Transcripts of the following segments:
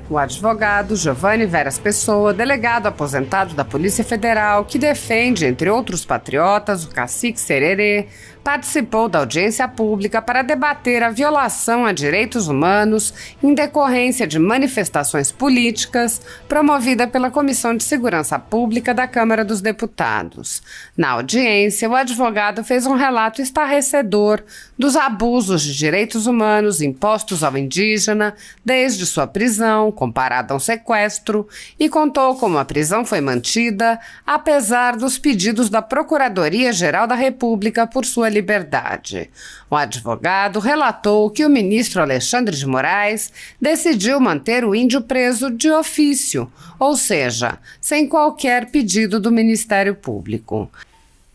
O advogado Giovanni Veras Pessoa, delegado aposentado da Polícia Federal, que defende, entre outros patriotas, o cacique Sererê, participou da audiência pública para debater a violação a direitos humanos em decorrência de manifestações políticas promovida pela Comissão de Segurança Pública da Câmara dos Deputados. Na audiência, o advogado fez um relato estarrecedor dos abusos de direitos humanos impostos ao indígena desde sua prisão, comparado a um sequestro, e contou como a prisão foi mantida, apesar dos pedidos da Procuradoria-Geral da República por sua liberdade. O advogado relatou que o ministro Alexandre de Moraes decidiu manter o índio preso de ofício, ou seja, sem qualquer pedido do Ministério Público.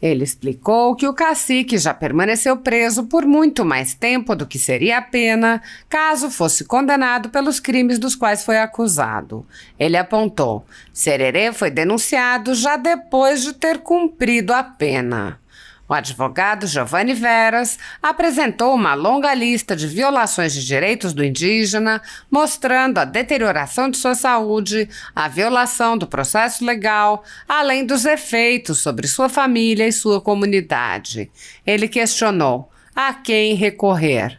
Ele explicou que o cacique já permaneceu preso por muito mais tempo do que seria a pena caso fosse condenado pelos crimes dos quais foi acusado. Ele apontou: Sererê foi denunciado já depois de ter cumprido a pena. O advogado Giovanni Veras apresentou uma longa lista de violações de direitos do indígena, mostrando a deterioração de sua saúde, a violação do processo legal, além dos efeitos sobre sua família e sua comunidade. Ele questionou: a quem recorrer?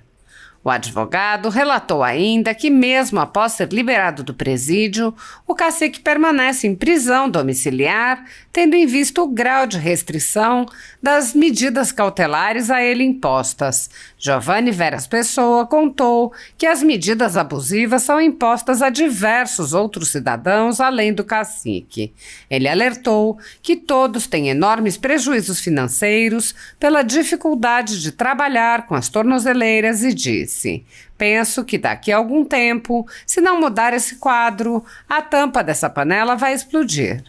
O advogado relatou ainda que, mesmo após ser liberado do presídio, o cacique permanece em prisão domiciliar, tendo em vista o grau de restrição das medidas cautelares a ele impostas. Giovanni Veras Pessoa contou que as medidas abusivas são impostas a diversos outros cidadãos além do cacique. Ele alertou que todos têm enormes prejuízos financeiros pela dificuldade de trabalhar com as tornozeleiras e disse: penso que daqui a algum tempo, se não mudar esse quadro, a tampa dessa panela vai explodir.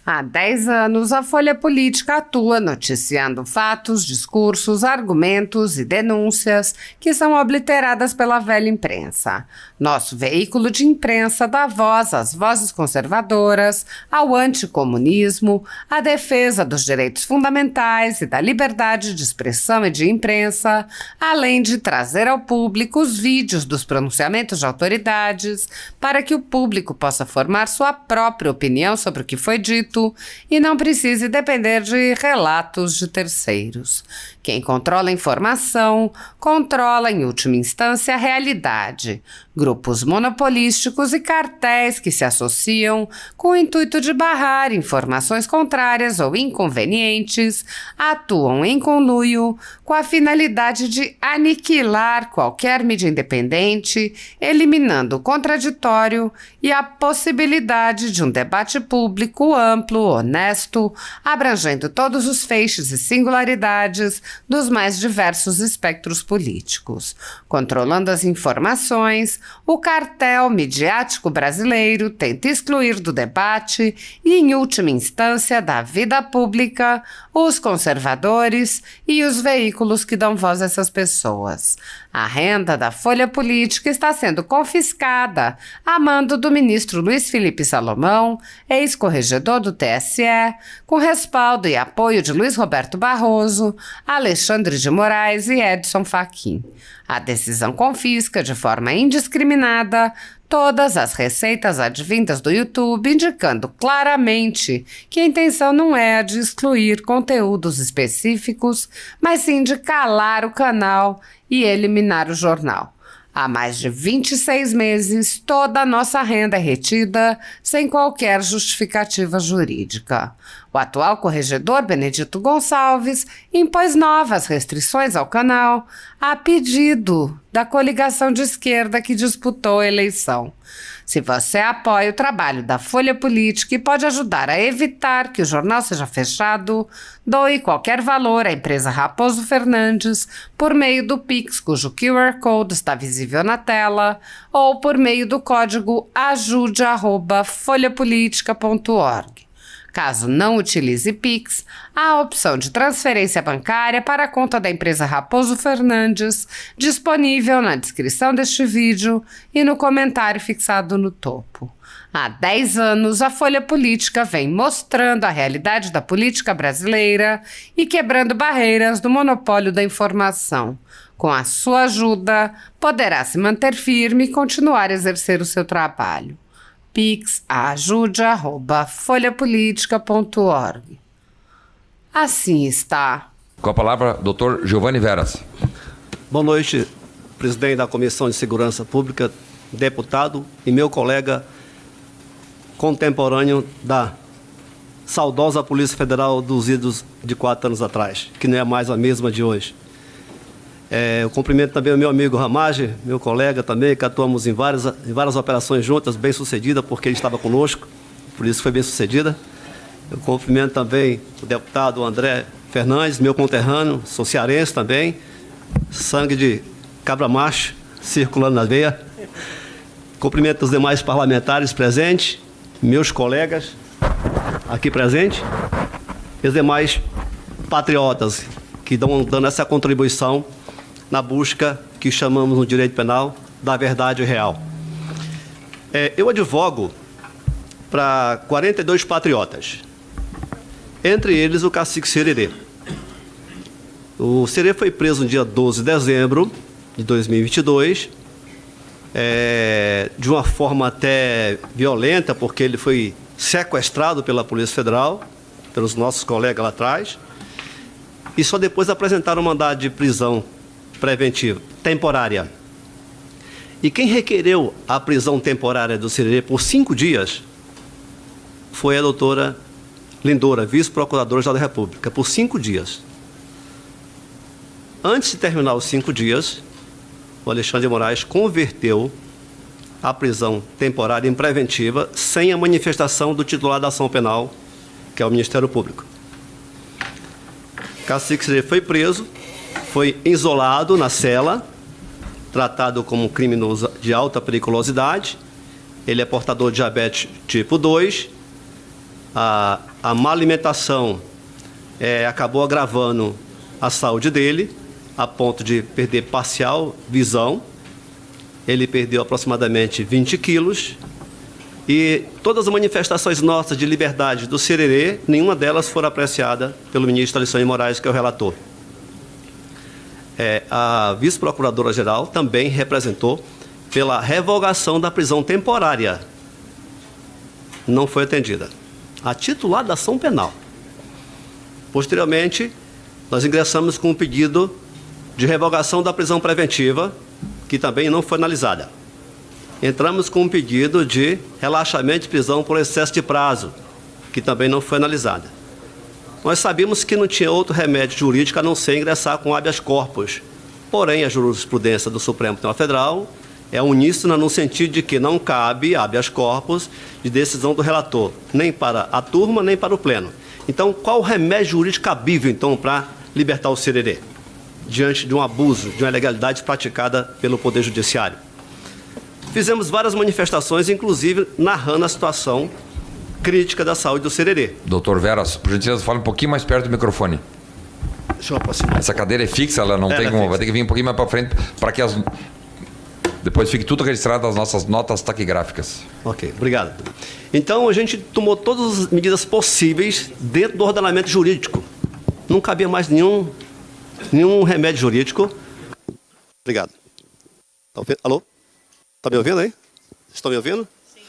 Há 10 anos, a Folha Política atua noticiando fatos, discursos, argumentos e denúncias que são obliteradas pela velha imprensa. Nosso veículo de imprensa dá voz às vozes conservadoras, ao anticomunismo, à defesa dos direitos fundamentais e da liberdade de expressão e de imprensa, além de trazer ao público os vídeos dos pronunciamentos de autoridades para que o público possa formar sua própria opinião sobre o que foi dito e não precise depender de relatos de terceiros. Quem controla a informação, controla em última instância a realidade. Grupos monopolísticos e cartéis que se associam com o intuito de barrar informações contrárias ou inconvenientes atuam em conluio com a finalidade de aniquilar qualquer mídia independente, eliminando o contraditório e a possibilidade de um debate público amplo, honesto, abrangendo todos os feixes e singularidades dos mais diversos espectros políticos. Controlando as informações, o cartel midiático brasileiro tenta excluir do debate e, em última instância, da vida pública, os conservadores e os veículos que dão voz a essas pessoas. A renda da Folha Política está sendo confiscada a mando do ministro Luiz Felipe Salomão, ex-corregedor do TSE, com respaldo e apoio de Luiz Roberto Barroso, Alexandre de Moraes e Edson Fachin. A decisão confisca de forma indiscriminada todas as receitas advindas do YouTube, indicando claramente que a intenção não é a de excluir conteúdos específicos, mas sim de calar o canal e eliminar o jornal. Há mais de 26 meses, toda a nossa renda é retida sem qualquer justificativa jurídica. O atual corregedor Benedito Gonçalves impôs novas restrições ao canal a pedido da coligação de esquerda que disputou a eleição. Se você apoia o trabalho da Folha Política e pode ajudar a evitar que o jornal seja fechado, doe qualquer valor à empresa Raposo Fernandes por meio do Pix, cujo QR Code está visível na tela, ou por meio do código ajude@folhapolitica.org. Caso não utilize Pix, há a opção de transferência bancária para a conta da empresa Raposo Fernandes, disponível na descrição deste vídeo e no comentário fixado no topo. Há 10 anos, a Folha Política vem mostrando a realidade da política brasileira e quebrando barreiras do monopólio da informação. Com a sua ajuda, poderá se manter firme e continuar a exercer o seu trabalho. pix@ajude@folhapolitica.org. Assim está. Com a palavra, Dr. Giovanni Veras. Boa noite, presidente da Comissão de Segurança Pública, deputado e meu colega contemporâneo da saudosa Polícia Federal dos idos de 4 anos atrás, que não é mais a mesma de hoje. Eu cumprimento também o meu amigo Ramage, meu colega também, que atuamos em várias operações juntas, bem sucedida, porque ele estava conosco, por isso foi bem sucedida. Eu cumprimento também o deputado André Fernandes, meu conterrâneo, sou cearense também, sangue de cabra macho, circulando na veia. Cumprimento os demais parlamentares presentes, meus colegas aqui presentes, e os demais patriotas que estão dando essa contribuição na busca que chamamos no direito penal da verdade real. Eu advogo para 42 patriotas, entre eles o cacique Sererê. O Sererê foi preso no dia 12 de dezembro de 2022, de uma forma até violenta, porque ele foi sequestrado pela Polícia Federal, pelos nossos colegas lá atrás, e só depois apresentaram um mandado de prisão preventiva, temporária. E quem requereu a prisão temporária do Sererê por 5 dias foi a doutora Lindora, vice-procuradora-geral da República, por 5 dias. Antes de terminar os 5 dias, o Alexandre de Moraes converteu a prisão temporária em preventiva sem a manifestação do titular da ação penal, que é o Ministério Público. Cacique Sererê foi preso, foi isolado na cela, tratado como um criminoso de alta periculosidade. Ele é portador de diabetes tipo 2. A má alimentação acabou agravando a saúde dele, a ponto de perder parcial visão. Ele perdeu aproximadamente 20 quilos. E todas as manifestações nossas de liberdade do Sererê, nenhuma delas foram apreciada pelo ministro Alexandre de Moraes, que é o relator. A vice-procuradora-geral também representou pela revogação da prisão temporária. Não foi atendida. A titular da ação penal. Posteriormente, nós ingressamos com um pedido de revogação da prisão preventiva, que também não foi analisada. Entramos com um pedido de relaxamento de prisão por excesso de prazo, que também não foi analisada. Nós sabíamos que não tinha outro remédio jurídico a não ser ingressar com habeas corpus. Porém, a jurisprudência do Supremo Tribunal Federal é uníssona no sentido de que não cabe habeas corpus de decisão do relator, nem para a turma, nem para o pleno. Então, qual o remédio jurídico cabível, então, para libertar o Sererê, diante de um abuso, de uma ilegalidade praticada pelo Poder Judiciário? Fizemos várias manifestações, inclusive narrando a situação crítica da saúde do Sererê. Doutor Veras, por gentileza, fala um pouquinho mais perto do microfone. Deixa eu aproximar. Essa cadeira é fixa, ela não tem como. Vai ter que vir um pouquinho mais para frente para que depois fique tudo registrado nas nossas notas taquigráficas. Ok, obrigado. Então, a gente tomou todas as medidas possíveis dentro do ordenamento jurídico. Não cabia mais nenhum remédio jurídico. Obrigado. Alô? Está me ouvindo aí? Estão me ouvindo? Sim.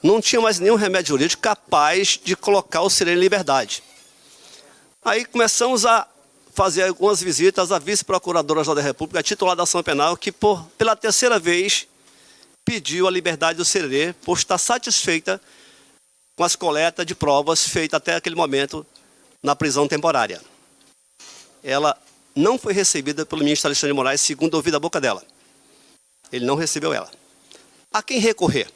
Não tinha mais nenhum remédio jurídico capaz de colocar o Sererê em liberdade. Aí começamos a fazer algumas visitas à vice-procuradora-geral da República, a titular da ação penal, que pela terceira vez pediu a liberdade do Sererê por estar satisfeita com as coletas de provas feitas até aquele momento na prisão temporária. Ela não foi recebida pelo ministro Alexandre de Moraes, segundo ouvi da boca dela. Ele não recebeu ela. A quem recorrer?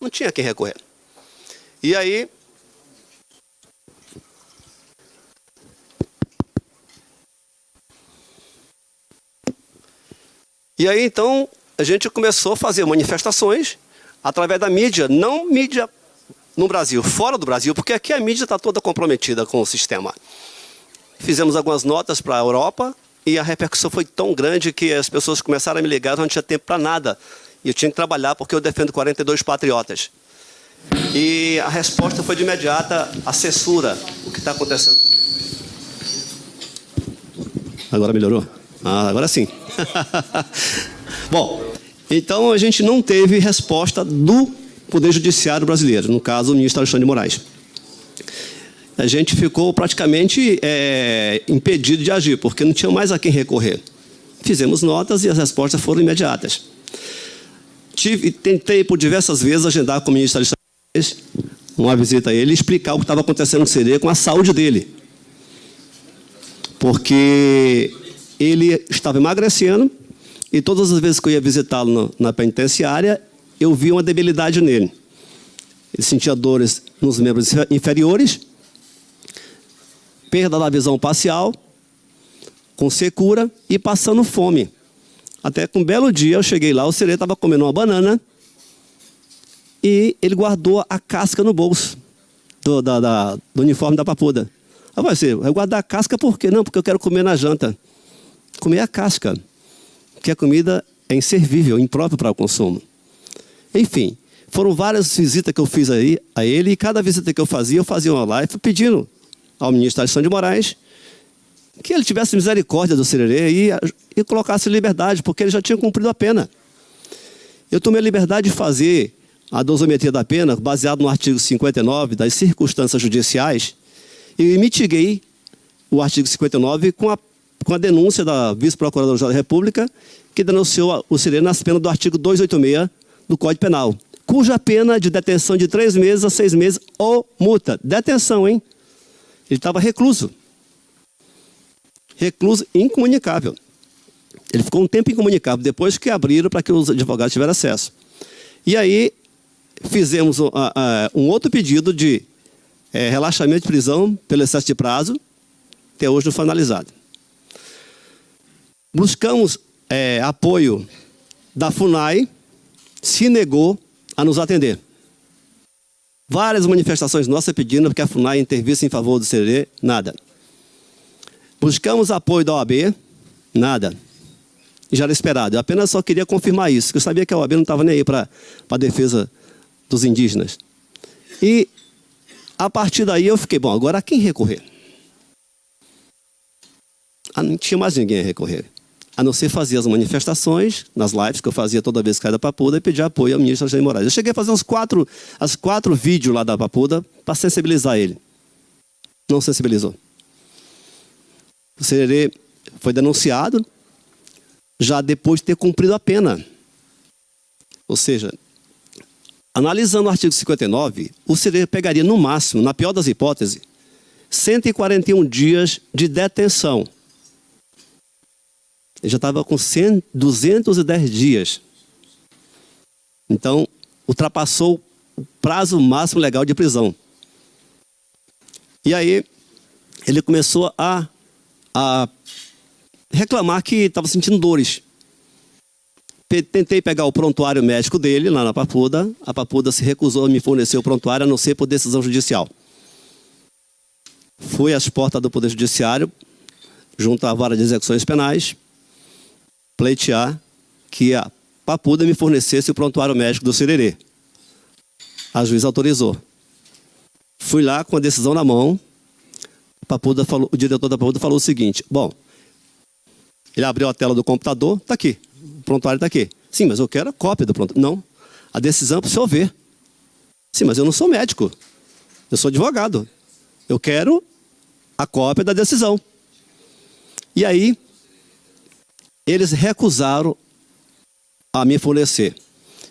Não tinha a quem recorrer. E aí, então, a gente começou a fazer manifestações através da mídia, não mídia no Brasil, fora do Brasil, porque aqui a mídia está toda comprometida com o sistema. Fizemos algumas notas para a Europa e a repercussão foi tão grande que as pessoas começaram a me ligar, não tinha tempo para nada. E eu tinha que trabalhar porque eu defendo 42 patriotas. E a resposta foi de imediata a censura, o que está acontecendo. Agora melhorou? Ah, agora sim. Bom, então a gente não teve resposta do Poder Judiciário brasileiro, no caso o ministro Alexandre de Moraes. A gente ficou praticamente impedido de agir, porque não tinha mais a quem recorrer. Fizemos notas e as respostas foram imediatas. Tentei por diversas vezes agendar com o ministro Alexandre de Moraes uma visita a ele e explicar o que estava acontecendo no CERE com a saúde dele. Porque ele estava emagrecendo e todas as vezes que eu ia visitá-lo na penitenciária, eu via uma debilidade nele. Ele sentia dores nos membros inferiores, perda da visão parcial, com secura e passando fome. Até que um belo dia eu cheguei lá, o CERE estava comendo uma banana e ele guardou a casca no bolso do uniforme da papuda. Ah, vai guardar a casca por quê? Não, porque eu quero comer na janta. Comer a casca, porque a comida é inservível, imprópria para o consumo. Enfim, foram várias visitas que eu fiz a ele, e cada visita que eu fazia uma live pedindo ao ministro Alexandre de Moraes que ele tivesse misericórdia do CERE e colocasse em liberdade, porque ele já tinha cumprido a pena. Eu tomei a liberdade de fazer a dosimetria da pena, baseado no artigo 59 das circunstâncias judiciais, e mitiguei o artigo 59 com a denúncia da vice-procuradora-geral da República, que denunciou o CERE nas penas do artigo 286 do Código Penal, cuja pena de detenção de 3 meses a 6 meses ou multa. Detenção, hein? Ele estava recluso. Recluso incomunicável. Ele ficou um tempo incomunicável, depois que abriram para que os advogados tivessem acesso. E aí fizemos um outro pedido de relaxamento de prisão pelo excesso de prazo, até hoje não foi analisado. Buscamos apoio da FUNAI, se negou a nos atender. Várias manifestações nossas pedindo que a FUNAI intervisse em favor do CERE, nada. Buscamos apoio da OAB, nada. Já era esperado. Eu apenas só queria confirmar isso, que eu sabia que a OAB não estava nem aí para a defesa dos indígenas. E, a partir daí, eu fiquei, bom, agora a quem recorrer? Não tinha mais ninguém a recorrer. A não ser fazer as manifestações, nas lives que eu fazia toda vez que caía da Papuda, e pedir apoio ao ministro Alexandre de Moraes. Eu cheguei a fazer as quatro vídeos lá da Papuda para sensibilizar ele. Não sensibilizou. O CERE foi denunciado já depois de ter cumprido a pena. Ou seja, analisando o artigo 59, o CERE pegaria no máximo, na pior das hipóteses, 141 dias de detenção. Ele já estava com 210 dias. Então, ultrapassou o prazo máximo legal de prisão. E aí, ele começou a reclamar que estava sentindo dores. Tentei pegar o prontuário médico dele, lá na Papuda. A Papuda se recusou a me fornecer o prontuário, a não ser por decisão judicial. Fui às portas do Poder Judiciário, junto à Vara de Execuções Penais, pleitear que a Papuda me fornecesse o prontuário médico do CERE. A juíza autorizou. Fui lá com a decisão na mão. O diretor da Papuda falou o seguinte: bom, ele abriu a tela do computador, está aqui, o prontuário está aqui. Sim, mas eu quero a cópia do prontuário. Não, a decisão é para o senhor ver. Sim, mas eu não sou médico, eu sou advogado. Eu quero a cópia da decisão. E aí, eles recusaram a me fornecer.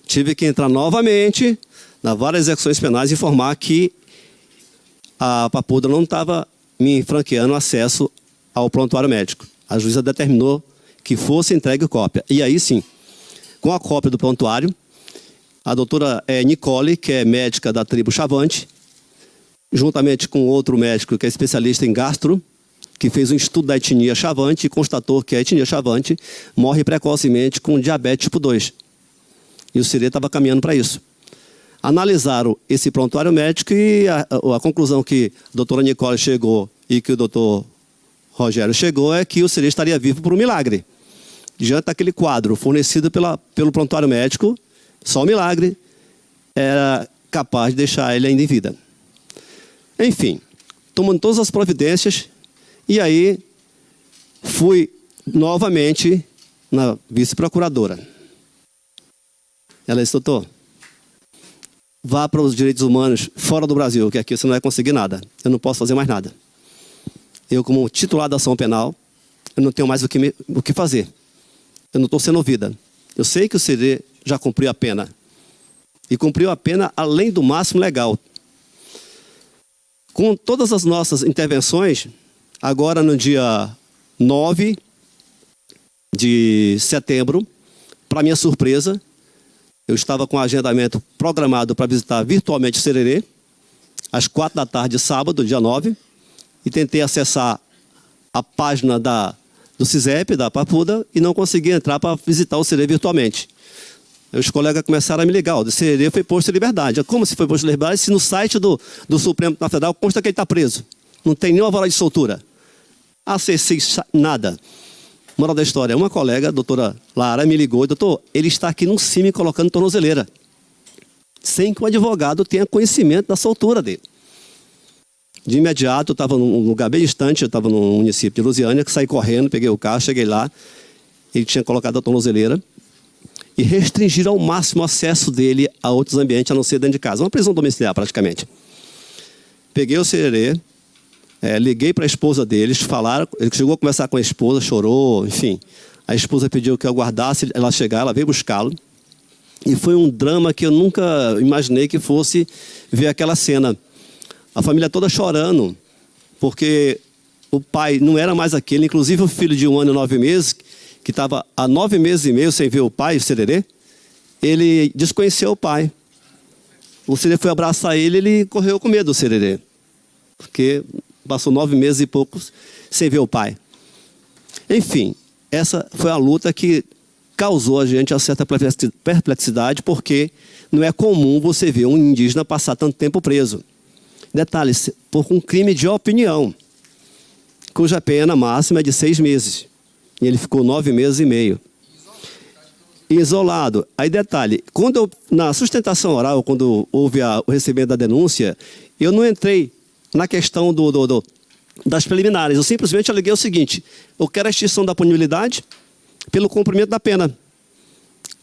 Tive que entrar novamente na Vara de Execuções Penais e informar que a Papuda não estava me franqueando acesso ao prontuário médico. A juíza determinou que fosse entregue cópia. E aí sim, com a cópia do prontuário, a doutora Nicole, que é médica da tribo Chavante, juntamente com outro médico que é especialista em gastro, que fez um estudo da etnia Chavante e constatou que a etnia Chavante morre precocemente com diabetes tipo 2. E o CERE estava caminhando para isso. Analisaram esse prontuário médico e a conclusão que a doutora Nicole chegou e que o doutor Rogério chegou é que o CERE estaria vivo por um milagre. Diante daquele quadro fornecido pelo prontuário médico, só um milagre era capaz de deixar ele ainda em vida. Enfim, tomando todas as providências, e aí fui novamente na vice-procuradora. Ela disse: doutor, vá para os direitos humanos fora do Brasil, que aqui você não vai conseguir nada. Eu não posso fazer mais nada. Eu, como titular da ação penal, eu não tenho mais o que fazer. Eu não estou sendo ouvida. Eu sei que o CDD já cumpriu a pena. E cumpriu a pena além do máximo legal. Com todas as nossas intervenções, agora no dia 9 de setembro, para minha surpresa, eu estava com o agendamento programado para visitar virtualmente o Sererê, às 4 da tarde, sábado, dia 9, e tentei acessar a página do CISEP, da Papuda, e não consegui entrar para visitar o Sererê virtualmente. Os colegas começaram a me ligar: o Sererê foi posto em liberdade. Como se foi posto em liberdade se no site do Supremo Tribunal Federal consta que ele está preso? Não tem nenhuma vara de soltura. Acessei nada. Moral da história: uma colega, a doutora Lara, me ligou: doutor, ele está aqui num CIMI colocando tornozeleira, sem que o advogado tenha conhecimento da soltura dele. De imediato, eu estava num lugar bem distante, eu estava no município de Lusiânia, que saí correndo, peguei o carro, cheguei lá, ele tinha colocado a tornozeleira e restringiram ao máximo o acesso dele a outros ambientes, a não ser dentro de casa. Uma prisão domiciliar, praticamente. Peguei o Sererê, liguei para a esposa deles, falaram, ele chegou a conversar com a esposa, chorou, enfim. A esposa pediu que eu aguardasse ela chegar, ela veio buscá-lo. E foi um drama que eu nunca imaginei que fosse ver aquela cena. A família toda chorando, porque o pai não era mais aquele, inclusive o filho de 1 ano e 9 meses, que estava há 9 meses e meio sem ver o pai, o Sererê, ele desconheceu o pai. O Sererê foi abraçar ele, ele correu com medo do Sererê, porque passou 9 meses e poucos sem ver o pai. Enfim, essa foi a luta que causou a gente uma certa perplexidade, porque não é comum você ver um indígena passar tanto tempo preso. Detalhe, por um crime de opinião, cuja pena máxima é de 6 meses. E ele ficou 9 meses e meio. Isolado. Aí detalhe, na sustentação oral, quando houve o recebimento da denúncia, eu não entrei na questão das preliminares. Eu simplesmente aleguei o seguinte: eu quero a extinção da punibilidade pelo cumprimento da pena.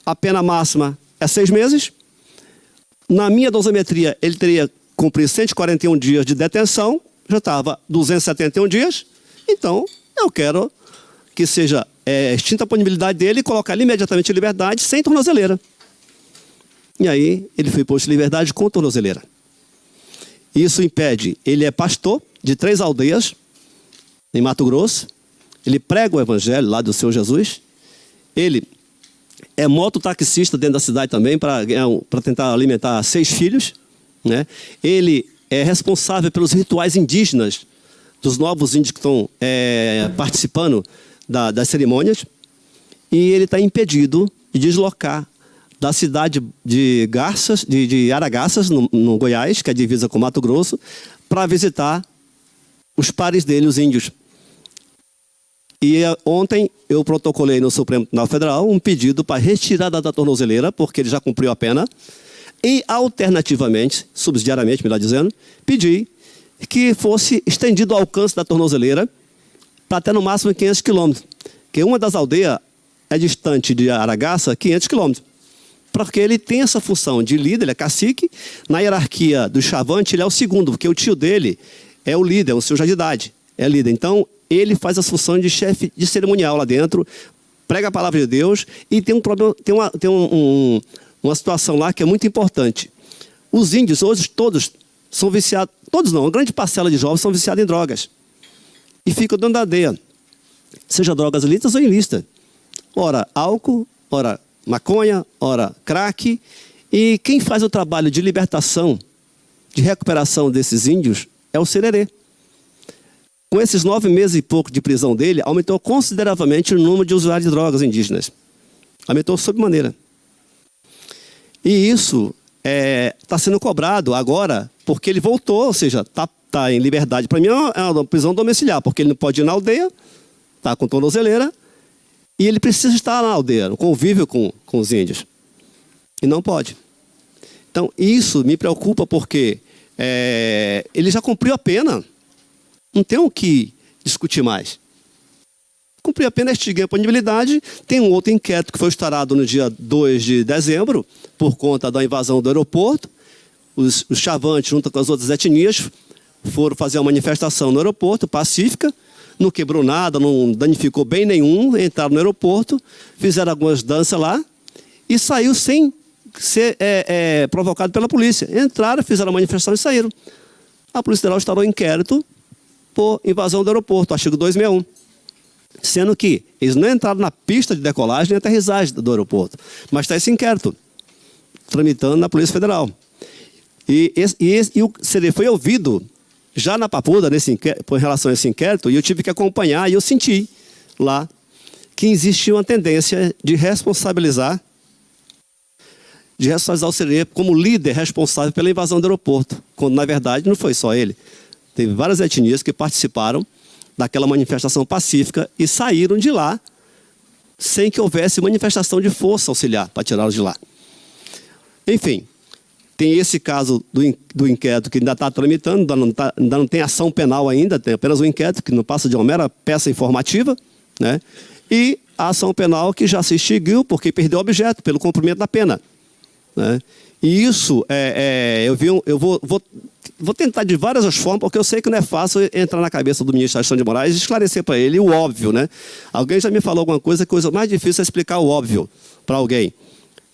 A pena máxima é 6 meses. Na minha dosimetria, ele teria cumprido 141 dias de detenção, já estava 271 dias. Então, eu quero que seja extinta a punibilidade dele e colocar ele imediatamente em liberdade sem tornozeleira. E aí, ele foi posto em liberdade com tornozeleira. Isso impede, ele é pastor de 3 aldeias em Mato Grosso, ele prega o evangelho lá do Senhor Jesus, ele é mototaxista dentro da cidade também para tentar alimentar 6 filhos, né? Ele é responsável pelos rituais indígenas dos novos índios que estão participando das cerimônias, e ele está impedido de deslocar da cidade de Aragaças, no Goiás, que é a divisa com Mato Grosso, para visitar os pares dele, os índios. E ontem eu protocolei no Supremo Tribunal Federal um pedido para retirada da tornozeleira, porque ele já cumpriu a pena, e alternativamente, subsidiariamente, melhor dizendo, pedi que fosse estendido o alcance da tornozeleira para até no máximo 500 quilômetros, que uma das aldeias é distante de Aragaça 500 quilômetros, porque ele tem essa função de líder, ele é cacique, na hierarquia do chavante ele é o segundo, porque o tio dele é o líder, é um senhor já de idade, é líder. Então, ele faz a função de chefe de cerimonial lá dentro, prega a palavra de Deus, e tem um problema, tem uma situação lá que é muito importante. Os índios, hoje, todos são viciados, todos não, uma grande parcela de jovens são viciados em drogas. E ficam dentro da aldeia, seja drogas ilícitas ou ilícitas. Ora álcool, ora maconha, ora crack. E quem faz o trabalho de libertação, de recuperação desses índios, é o Sererê. Com esses 9 meses e pouco de prisão dele, aumentou consideravelmente o número de usuários de drogas indígenas. Aumentou sobremaneira. E isso está sendo cobrado agora, porque ele voltou, ou seja, está em liberdade. Para mim é uma prisão domiciliar, porque ele não pode ir na aldeia, está com tornozeleira, e ele precisa estar na aldeia, no convívio com os índios. E não pode. Então, isso me preocupa porque ele já cumpriu a pena. Não tem o que discutir mais. cumprir a pena, extinguir a punibilidade. Tem um outro inquérito que foi instaurado no dia 2 de dezembro, por conta da invasão do aeroporto. Os chavantes, junto com as outras etnias, foram fazer uma manifestação no aeroporto, pacífica, não quebrou nada, não danificou bem nenhum, entraram no aeroporto, fizeram algumas danças lá e saiu sem ser provocado pela polícia. Entraram, fizeram a manifestação e saíram. A Polícia Federal instaurou inquérito por invasão do aeroporto, artigo 261. Sendo que eles não entraram na pista de decolagem nem aterrissagem do aeroporto, mas está esse inquérito tramitando na Polícia Federal. E o CD foi ouvido já na Papuda, em relação a esse inquérito, e eu tive que acompanhar, e eu senti lá que existia uma tendência de responsabilizar o CD como líder responsável pela invasão do aeroporto, quando, na verdade, não foi só ele. Teve várias etnias que participaram daquela manifestação pacífica e saíram de lá sem que houvesse manifestação de força auxiliar para tirá-los de lá. Enfim, tem esse caso do inquérito que ainda está tramitando, ainda não tem ação penal ainda, tem apenas um inquérito que não passa de uma mera peça informativa, né? E a ação penal que já se extinguiu porque perdeu o objeto, pelo cumprimento da pena, né? E isso, eu vou tentar de várias formas, porque eu sei que não é fácil entrar na cabeça do ministro Alexandre de Moraes e esclarecer para ele o óbvio, né? Alguém já me falou alguma coisa, que a coisa mais difícil é explicar o óbvio para alguém.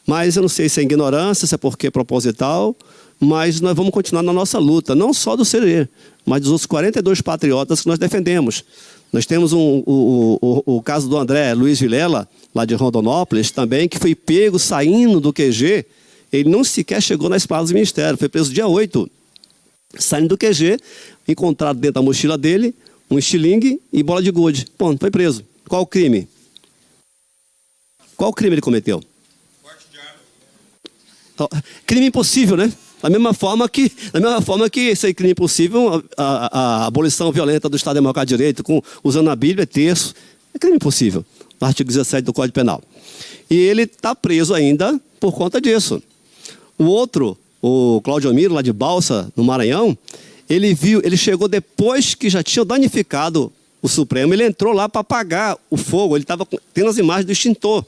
Mas eu não sei se é ignorância, se é porque é proposital, mas nós vamos continuar na nossa luta, não só do CRE, mas dos outros 42 patriotas que nós defendemos. Nós temos o caso do André Luiz Vilela, lá de Rondonópolis, também, que foi pego saindo do QG. Ele não sequer chegou nas palavras do Ministério, foi preso dia 8. Saindo do QG, encontrado dentro da mochila dele um estilingue e bola de gude. Ponto, foi preso. Qual o crime? Qual crime ele cometeu? Crime impossível, né? Da mesma forma que esse crime impossível, a abolição violenta do Estado Democrático de Direito, usando a Bíblia, terço, é crime impossível, no artigo 17 do Código Penal. E ele está preso ainda por conta disso. O outro, o Cláudio Miro, lá de Balsa, no Maranhão, ele chegou depois que já tinha danificado o Supremo, ele entrou lá para apagar o fogo, ele estava tendo as imagens do extintor.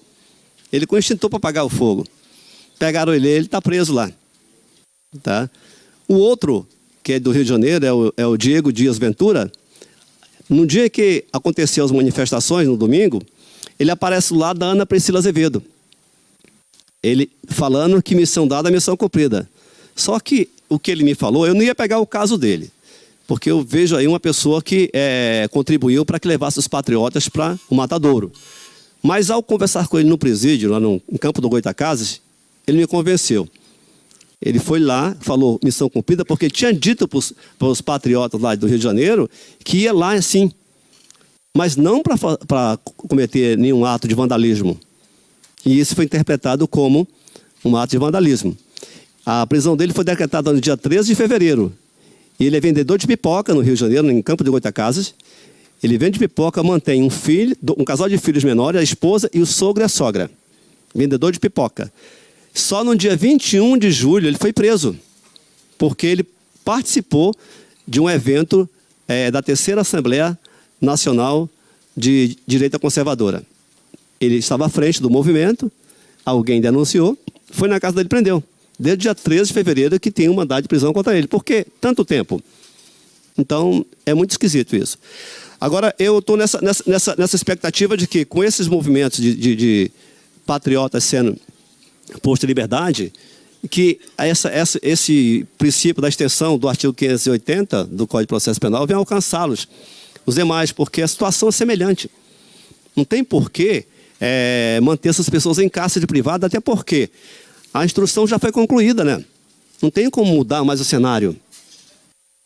Ele com o extintor para apagar o fogo. Pegaram ele está preso lá. Tá? O outro, que é do Rio de Janeiro, é o Diego Dias Ventura. No dia que aconteceu as manifestações, no domingo, ele aparece lá da Ana Priscila Azevedo. Ele falando que missão dada, missão cumprida. Só que o que ele me falou, eu não ia pegar o caso dele, porque eu vejo aí uma pessoa que contribuiu para que levasse os patriotas para o matadouro. Mas ao conversar com ele no presídio, lá no campo do Goitacazes, ele me convenceu. Ele foi lá, falou missão cumprida, porque tinha dito para os patriotas lá do Rio de Janeiro que ia lá sim, mas não para cometer nenhum ato de vandalismo. E isso foi interpretado como um ato de vandalismo. A prisão dele foi decretada no dia 13 de fevereiro. E ele é vendedor de pipoca no Rio de Janeiro, em Campo de Goitacazes. Ele vende pipoca, mantém um casal de filhos menores, a esposa e o sogro e a sogra. Vendedor de pipoca. Só no dia 21 de julho ele foi preso, porque ele participou de um evento da terceira Assembleia Nacional de Direita Conservadora. Ele estava à frente do movimento, alguém denunciou, foi na casa dele e prendeu. Desde o dia 13 de fevereiro que tem um mandado de prisão contra ele. Por que tanto tempo? Então, é muito esquisito isso. Agora, eu estou nessa expectativa de que, com esses movimentos de patriotas sendo posto em liberdade, que esse princípio da extensão do artigo 580 do Código de Processo Penal venha alcançá-los, os demais, porque a situação é semelhante. Não tem porquê manter essas pessoas em cárcere privado, até porque a instrução já foi concluída, né? Não tem como mudar mais o cenário.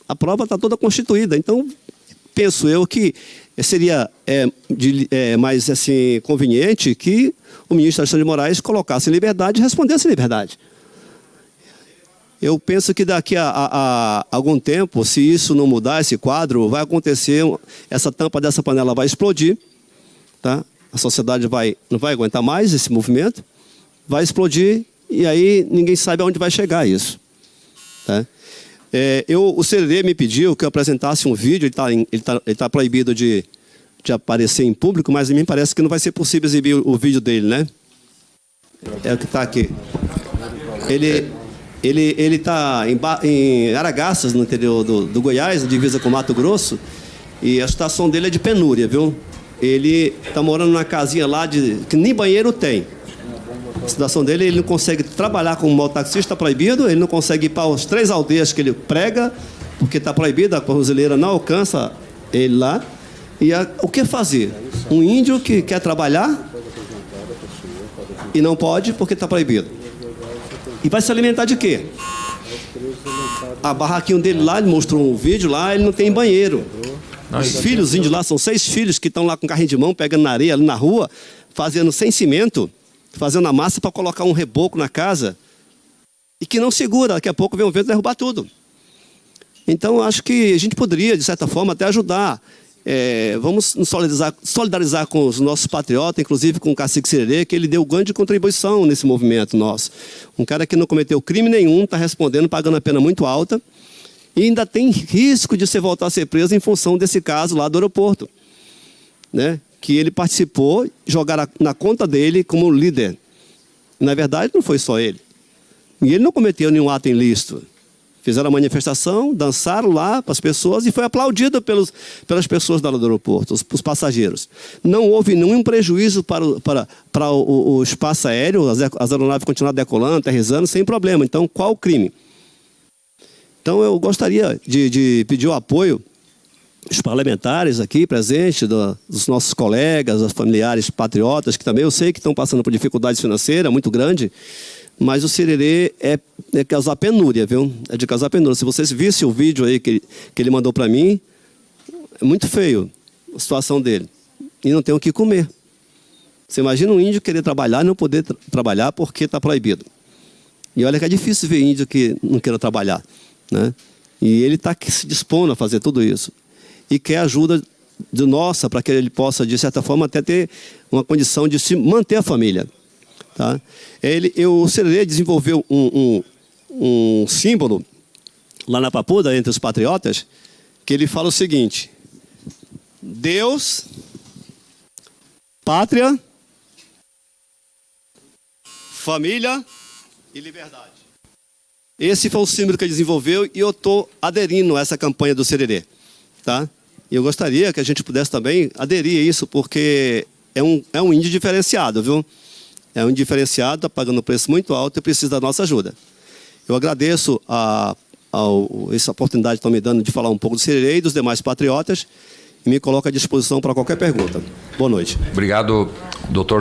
A prova está toda constituída. Então, penso eu que seria mais assim, conveniente que o ministro Alexandre de Moraes colocasse em liberdade e respondesse em liberdade. Eu penso que daqui a algum tempo, se isso não mudar, esse quadro, vai acontecer, essa tampa dessa panela vai explodir, tá? A sociedade não vai aguentar mais esse movimento, vai explodir e aí ninguém sabe aonde vai chegar isso. Tá? O CRE me pediu que eu apresentasse um vídeo, ele tá proibido de de aparecer em público, mas a mim parece que não vai ser possível exibir o vídeo dele, né? É o que está aqui. Ele está em Aragaças, no interior do Goiás, divisa com Mato Grosso, e a situação dele é de penúria, viu? Ele está morando numa casinha lá que nem banheiro tem. A situação dele, ele não consegue trabalhar como mototaxista, está proibido, ele não consegue ir para as 3 aldeias que ele prega, porque está proibido, a brasileira não alcança ele lá. E o que fazer? Um índio que quer trabalhar e não pode porque está proibido. E vai se alimentar de quê? A barraquinha dele lá, ele mostrou um vídeo lá, ele não tem banheiro. Os filhos índios lá, são 6 filhos que estão lá com carrinho de mão, pegando na areia ali na rua, fazendo sem cimento, fazendo a massa para colocar um reboco na casa, e que não segura, daqui a pouco vem um vento derrubar tudo. Então, eu acho que a gente poderia, de certa forma, até ajudar. Vamos nos solidarizar com os nossos patriotas, inclusive com o Cacique Sererê, que ele deu grande contribuição nesse movimento nosso. Um cara que não cometeu crime nenhum, está respondendo, pagando a pena muito alta, e ainda tem risco de você voltar a ser preso em função desse caso lá do aeroporto, né? Que ele participou, jogaram na conta dele como líder. Na verdade, não foi só ele. E ele não cometeu nenhum ato ilícito. Fizeram a manifestação, dançaram lá para as pessoas e foi aplaudido pelas pessoas do aeroporto, os passageiros. Não houve nenhum prejuízo para o espaço aéreo, as aeronaves continuaram decolando, aterrissando, sem problema. Então, qual o crime? Então, eu gostaria de pedir o apoio dos parlamentares aqui presentes, dos nossos colegas, dos familiares patriotas, que também eu sei que estão passando por dificuldades financeiras muito grandes, mas o Sererê é causar penúria, viu? É de causar penúria. Se vocês vissem o vídeo aí que ele mandou para mim, é muito feio a situação dele. E não tem o que comer. Você imagina um índio querer trabalhar e não poder trabalhar porque está proibido. E olha que é difícil ver índio que não queira trabalhar, né? E ele está se dispondo a fazer tudo isso. E quer ajuda de nossa para que ele possa, de certa forma, até ter uma condição de se manter a família. Tá? O Sererê desenvolveu um símbolo lá na Papuda, entre os patriotas, que ele fala o seguinte: Deus, pátria, família e liberdade. Esse foi o símbolo que ele desenvolveu e eu estou aderindo a essa campanha do Sererê. Tá? E eu gostaria que a gente pudesse também aderir a isso, porque é um índio diferenciado, viu? É um diferenciado, está pagando um preço muito alto e precisa da nossa ajuda. Eu agradeço essa oportunidade que estão me dando de falar um pouco do Sererê e dos demais patriotas e me coloco à disposição para qualquer pergunta. Boa noite. Obrigado, doutor.